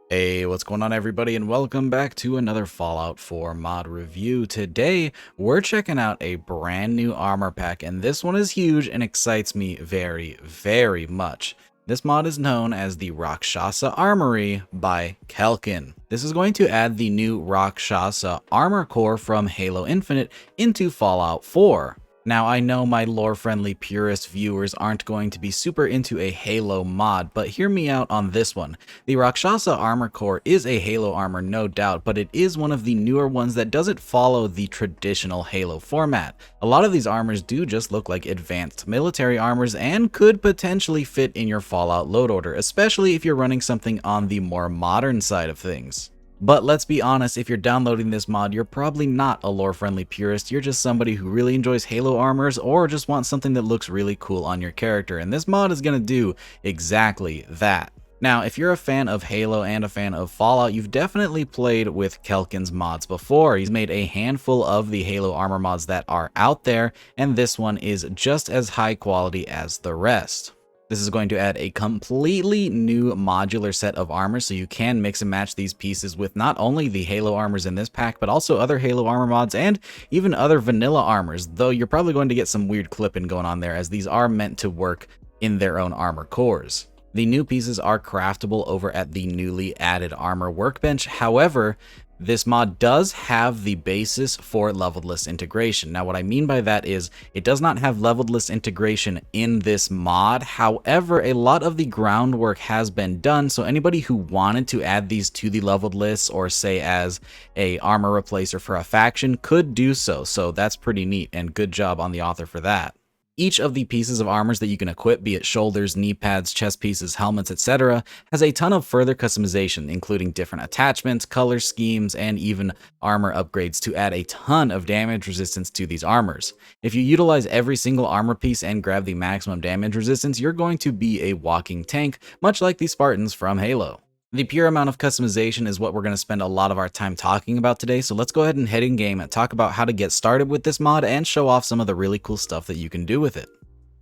Hey, what's going on everybody, and welcome back to another Fallout 4 mod review. Today, we're checking out a brand new armor pack, and this one is huge and excites me very, very much. This mod is known as the Rakshasa Armory by Kelkin. This is going to add the new Rakshasa armor core from Halo Infinite into Fallout 4. Now, I know my lore-friendly purist viewers aren't going to be super into a Halo mod, but hear me out on this one. The Rakshasa armor core is a Halo armor, no doubt, but it is one of the newer ones that doesn't follow the traditional Halo format. A lot of these armors do just look like advanced military armors and could potentially fit in your Fallout load order, especially if you're running something on the more modern side of things. But let's be honest, if you're downloading this mod, you're probably not a lore-friendly purist, you're just somebody who really enjoys Halo armors or just wants something that looks really cool on your character, and this mod is going to do exactly that. Now, if you're a fan of Halo and a fan of Fallout, you've definitely played with Kelkin's mods before. He's made a handful of the Halo armor mods that are out there, and this one is just as high quality as the rest. This is going to add a completely new modular set of armor, so you can mix and match these pieces with not only the Halo armors in this pack, but also other Halo armor mods and even other vanilla armors, though you're probably going to get some weird clipping going on there, as these are meant to work in their own armor cores. The new pieces are craftable over at the newly added armor workbench. However, this mod does have the basis for leveled integration. Now, what I mean by that is it does not have leveled integration in this mod. However, a lot of the groundwork has been done, so anybody who wanted to add these to the leveled lists or say as a armor replacer for a faction could do so. So that's pretty neat, and good job on the author for that. Each of the pieces of armors that you can equip, be it shoulders, knee pads, chest pieces, helmets, etc., has a ton of further customization, including different attachments, color schemes, and even armor upgrades to add a ton of damage resistance to these armors. If you utilize every single armor piece and grab the maximum damage resistance, you're going to be a walking tank, much like the Spartans from Halo. The pure amount of customization is what we're going to spend a lot of our time talking about today, so let's go ahead and head in game and talk about how to get started with this mod and show off some of the really cool stuff that you can do with it.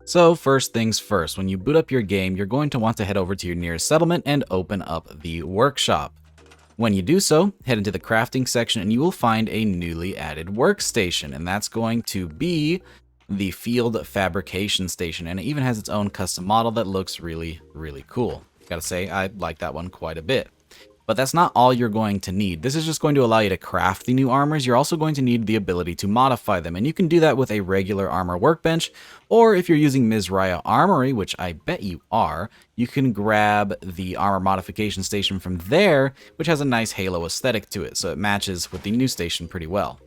So first things first, when you boot up your game, you're going to want to head over to your nearest settlement and open up the workshop. When you do so, head into the crafting section and you will find a newly added workstation, and that's going to be the field fabrication station, and it even has its own custom model that looks really, really cool. Gotta say, I like that one quite a bit. But that's not all you're going to need. This is just going to allow you to craft the new armors. You're also going to need the ability to modify them, and you can do that with a regular armor workbench, or if you're using Mizraya Armory, which I bet you are, you can grab the armor modification station from there, which has a nice Halo aesthetic to it, so it matches with the new station pretty well.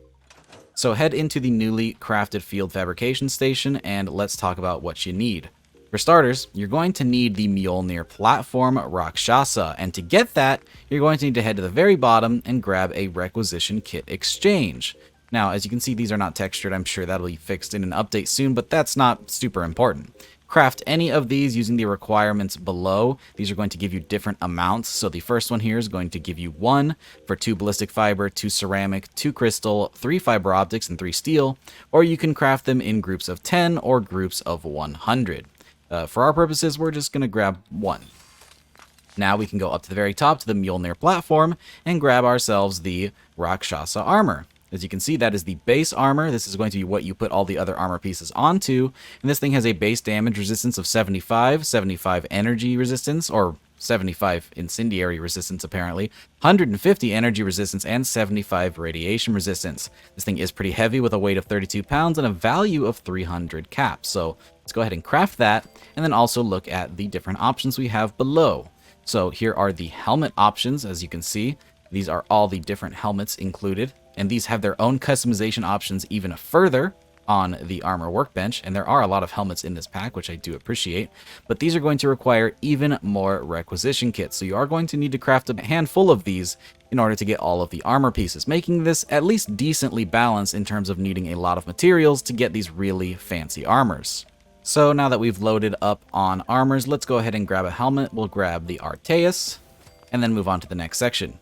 So head into the newly crafted field fabrication station, and let's talk about what you need. For starters, you're going to need the Mjolnir platform Rakshasa, and to get that, you're going to need to head to the very bottom and grab a requisition kit exchange. Now, as you can see, these are not textured. I'm sure that'll be fixed in an update soon, but that's not super important. Craft any of these using the requirements below. These are going to give you different amounts. So the first one here is going to give you 1 for 2 ballistic fiber, 2 ceramic, 2 crystal, 3 fiber optics, and 3 steel, or you can craft them in groups of 10 or groups of 100. For our purposes, we're just going to grab 1. Now we can go up to the very top to the Mjolnir platform and grab ourselves the Rakshasa armor. As you can see, that is the base armor. This is going to be what you put all the other armor pieces onto. And this thing has a base damage resistance of 75, 75 energy resistance, or 75 incendiary resistance apparently, 150 energy resistance, and 75 radiation resistance. This thing is pretty heavy with a weight of 32 pounds and a value of 300 caps. So let's go ahead and craft that, and then also look at the different options we have below. So here are the helmet options. As you can see, these are all the different helmets included, and these have their own customization options even further on the armor workbench, and there are a lot of helmets in this pack, which I do appreciate, but these are going to require even more requisition kits, so you are going to need to craft a handful of these in order to get all of the armor pieces, making this at least decently balanced in terms of needing a lot of materials to get these really fancy armors. So now that we've loaded up on armors, let's go ahead and grab a helmet. We'll grab the Arteus, and then move on to the next section.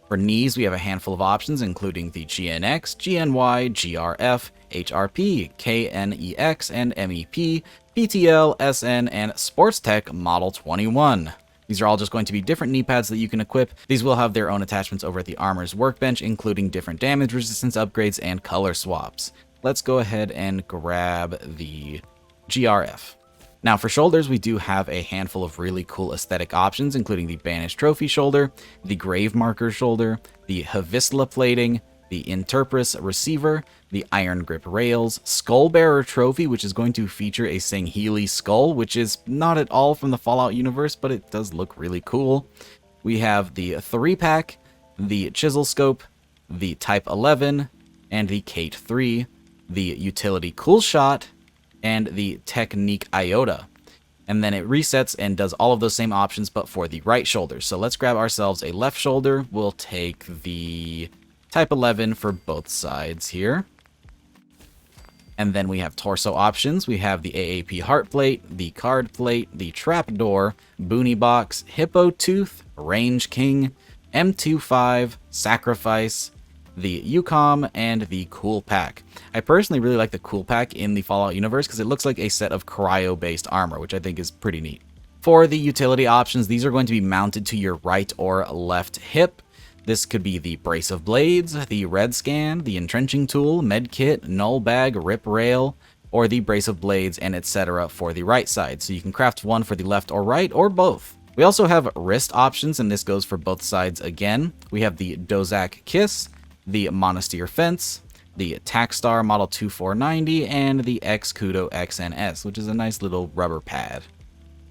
For knees, we have a handful of options, including the GNX, GNY, GRF, HRP, KNEX, and MEP, PTL, SN, and Sports Tech Model 21. These are all just going to be different knee pads that you can equip. These will have their own attachments over at the Armor's Workbench, including different damage resistance upgrades and color swaps. Let's go ahead and grab the GRF. Now for shoulders, we do have a handful of really cool aesthetic options, including the Banished Trophy shoulder, the Grave Marker shoulder, the Havisla plating, the Interpris receiver, the Iron Grip rails, Skull Bearer trophy, which is going to feature a Sangheili skull, which is not at all from the Fallout universe, but it does look really cool. We have the 3-pack, the Chisel Scope, the Type 11, and the Kate 3, the Utility Cool Shot, and the Technique Iota. And then it resets and does all of those same options, but for the right shoulder. So let's grab ourselves a left shoulder. We'll take the Type 11 for both sides here. And then we have torso options. We have the AAP heart plate, the card plate, the trapdoor, boonie box, hippo tooth, range king, M25, sacrifice, the UCOM, and the cool pack. I personally really like the cool pack in the Fallout universe because it looks like a set of cryo-based armor, which I think is pretty neat. For the utility options, these are going to be mounted to your right or left hip. This could be the Brace of Blades, the Red Scan, the Entrenching Tool, Medkit, Null Bag, Rip Rail, or the Brace of Blades, and etc. for the right side. So you can craft one for the left or right, or both. We also have wrist options, and this goes for both sides again. We have the Dozak Kiss, the Monastir Fence, the Takstar Model 2490, and the X-Kudo XNS, which is a nice little rubber pad.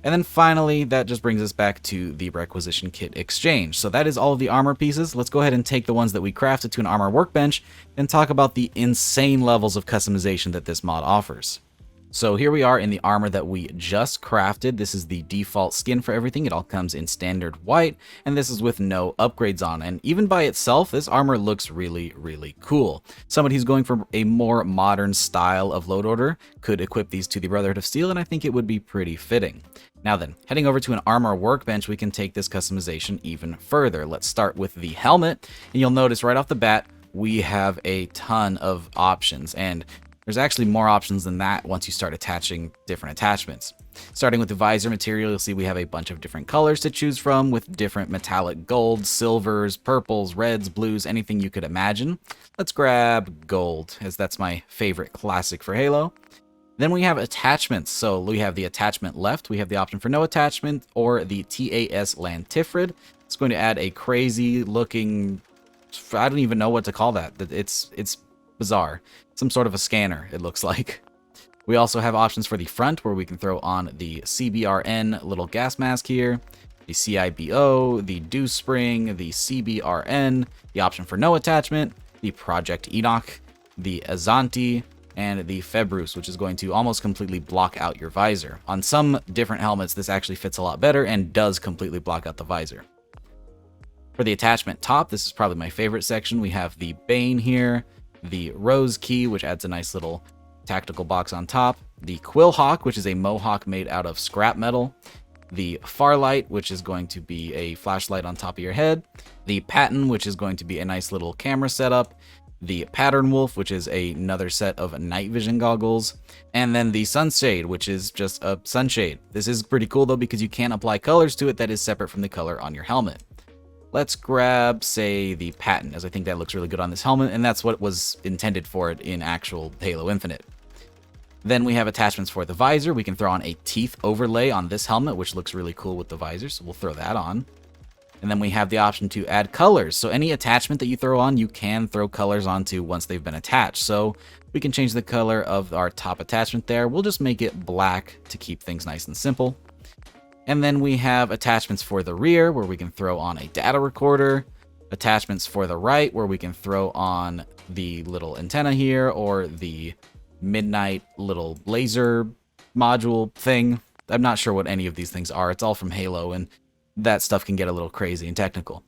And then finally, that just brings us back to the requisition kit exchange. So that is all of the armor pieces. Let's go ahead and take the ones that we crafted to an armor workbench and talk about the insane levels of customization that this mod offers. So here we are in the armor that we just crafted. This is the default skin for everything. It all comes in standard white, and this is with no upgrades on. And even by itself, this armor looks really, really cool. Somebody who's going for a more modern style of load order could equip these to the Brotherhood of Steel, and I think it would be pretty fitting. Now then, heading over to an armor workbench, we can take this customization even further. Let's start with the helmet, and you'll notice right off the bat, we have a ton of options, and there's actually more options than that once you start attaching different attachments. Starting with the visor material, you'll see we have a bunch of different colors to choose from with different metallic golds, silvers, purples, reds, blues, anything you could imagine. Let's grab gold, as that's my favorite classic for Halo. Then we have attachments. So we have the attachment left. We have the option for no attachment or the TAS Lantifrid. It's going to add a crazy looking, I don't even know what to call that. It's bizarre. Some sort of a scanner, it looks like. We also have options for the front where we can throw on the CBRN little gas mask here, the CIBO, the Dew Spring, the CBRN, the option for no attachment, the Project Enoch, the Azanti, and the Februs, which is going to almost completely block out your visor. On some different helmets, this actually fits a lot better and does completely block out the visor. For the attachment top, this is probably my favorite section. We have the Bane here, the Rose Key, which adds a nice little tactical box on top, the Quillhawk, which is a mohawk made out of scrap metal, the Farlight, which is going to be a flashlight on top of your head, the Patton, which is going to be a nice little camera setup, the Pattern Wolf, which is another set of night vision goggles, and then the Sunshade, which is just a sunshade. This is pretty cool though because you can apply colors to it that is separate from the color on your helmet. Let's grab, say, the Patton, as I think that looks really good on this helmet, and that's what was intended for it in actual Halo Infinite. Then we have attachments for the visor. We can throw on a teeth overlay on this helmet, which looks really cool with the visor, so we'll throw that on. And then we have the option to add colors. So any attachment that you throw on, you can throw colors onto once they've been attached. So we can change the color of our top attachment there. We'll just make it black to keep things nice and simple. And then we have attachments for the rear where we can throw on a data recorder, attachments for the right where we can throw on the little antenna here or the midnight little laser module thing. I'm not sure what any of these things are. It's all from Halo and that stuff can get a little crazy and technical.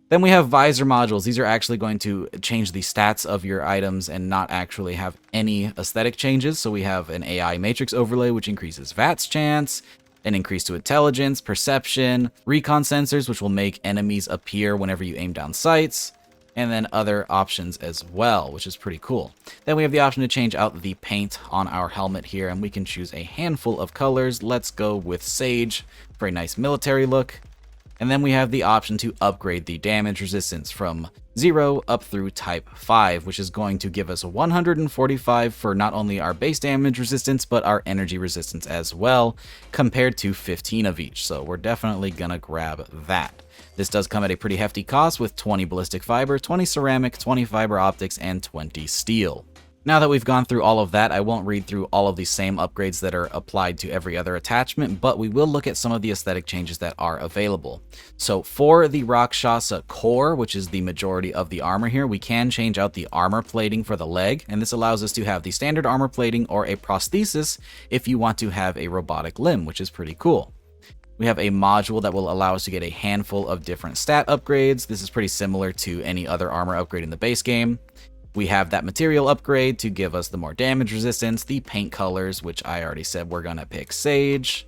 Then we have visor modules. These are actually going to change the stats of your items and not actually have any aesthetic changes. So we have an AI matrix overlay, which increases VATS chance, an increase to intelligence, perception, recon sensors, which will make enemies appear whenever you aim down sights, and then other options as well, which is pretty cool. Then we have the option to change out the paint on our helmet here, and we can choose a handful of colors. Let's go with Sage for a nice military look. And then we have the option to upgrade the damage resistance from 0 up through type 5, which is going to give us 145 for not only our base damage resistance, but our energy resistance as well, compared to 15 of each. So we're definitely gonna grab that. This does come at a pretty hefty cost with 20 ballistic fiber, 20 ceramic, 20 fiber optics, and 20 steel. Now that we've gone through all of that, I won't read through all of the same upgrades that are applied to every other attachment, but we will look at some of the aesthetic changes that are available. So for the Rakshasa core, which is the majority of the armor here, we can change out the armor plating for the leg, and this allows us to have the standard armor plating or a prosthesis if you want to have a robotic limb, which is pretty cool. We have a module that will allow us to get a handful of different stat upgrades. This is pretty similar to any other armor upgrade in the base game. We have that material upgrade to give us the more damage resistance, the paint colors, which I already said we're going to pick Sage.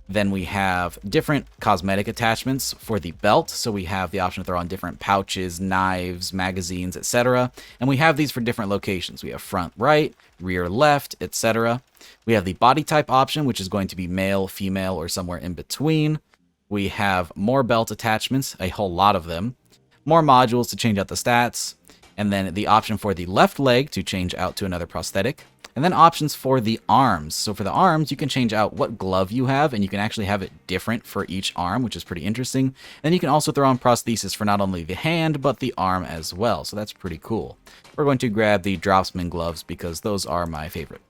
Then we have different cosmetic attachments for the belt. So we have the option to throw on different pouches, knives, magazines, etc. And we have these for different locations. We have front right, rear left, etc. We have the body type option, which is going to be male, female, or somewhere in between. We have more belt attachments, a whole lot of them. More modules to change out the stats. And then the option for the left leg to change out to another prosthetic. And then options for the arms. So for the arms, you can change out what glove you have, and you can actually have it different for each arm, which is pretty interesting. And you can also throw on prosthesis for not only the hand, but the arm as well. So that's pretty cool. We're going to grab the Dropsman gloves because those are my favorite.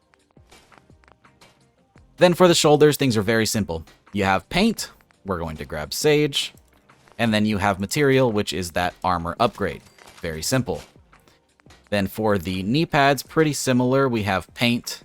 Then for the shoulders, things are very simple. You have paint. We're going to grab Sage. And then you have material, which is that armor upgrade. Very simple. Then for the knee pads, pretty similar. We have paint,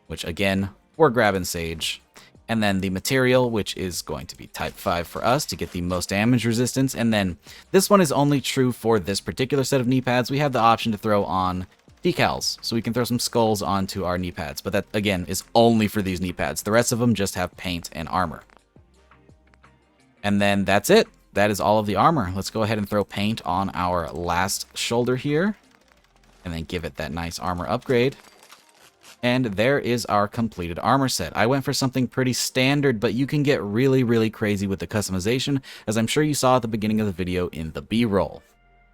which again, we're grabbing Sage. And then the material, which is going to be type 5 for us to get the most damage resistance. And then this one is only true for this particular set of knee pads. We have the option to throw on decals, so we can throw some skulls onto our knee pads. But that, again, is only for these knee pads. The rest of them just have paint and armor. And then that's it. That is all of the armor. Let's go ahead and throw paint on our last shoulder here. And then give it that nice armor upgrade. And there is our completed armor set. I went for something pretty standard, but you can get really, really crazy with the customization, as I'm sure you saw at the beginning of the video in the B-roll.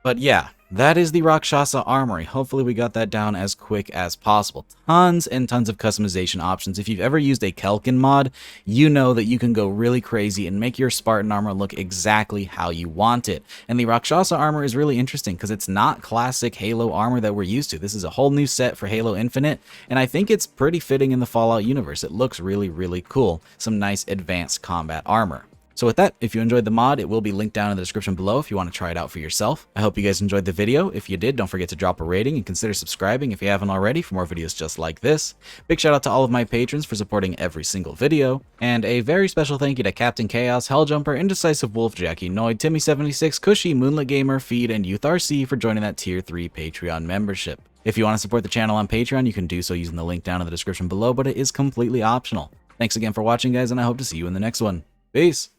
But yeah, that is the Rakshasa Armory. Hopefully we got that down as quick as possible. Tons and tons of customization options. If you've ever used a Kelkin mod, you know that you can go really crazy and make your Spartan armor look exactly how you want it. And the Rakshasa armor is really interesting because it's not classic Halo armor that we're used to. This is a whole new set for Halo Infinite, and I think it's pretty fitting in the Fallout universe. It looks really, really cool. Some nice advanced combat armor. So with that, if you enjoyed the mod, it will be linked down in the description below if you want to try it out for yourself. I hope you guys enjoyed the video. If you did, don't forget to drop a rating and consider subscribing if you haven't already for more videos just like this. Big shout out to all of my patrons for supporting every single video. And a very special thank you to Captain Chaos, Helljumper, Indecisive Wolf, Jackie Noid, Timmy76, Cushy, Moonlit Gamer, Feed, and Youth RC for joining that Tier 3 Patreon membership. If you want to support the channel on Patreon, you can do so using the link down in the description below, but it is completely optional. Thanks again for watching, guys, and I hope to see you in the next one. Peace!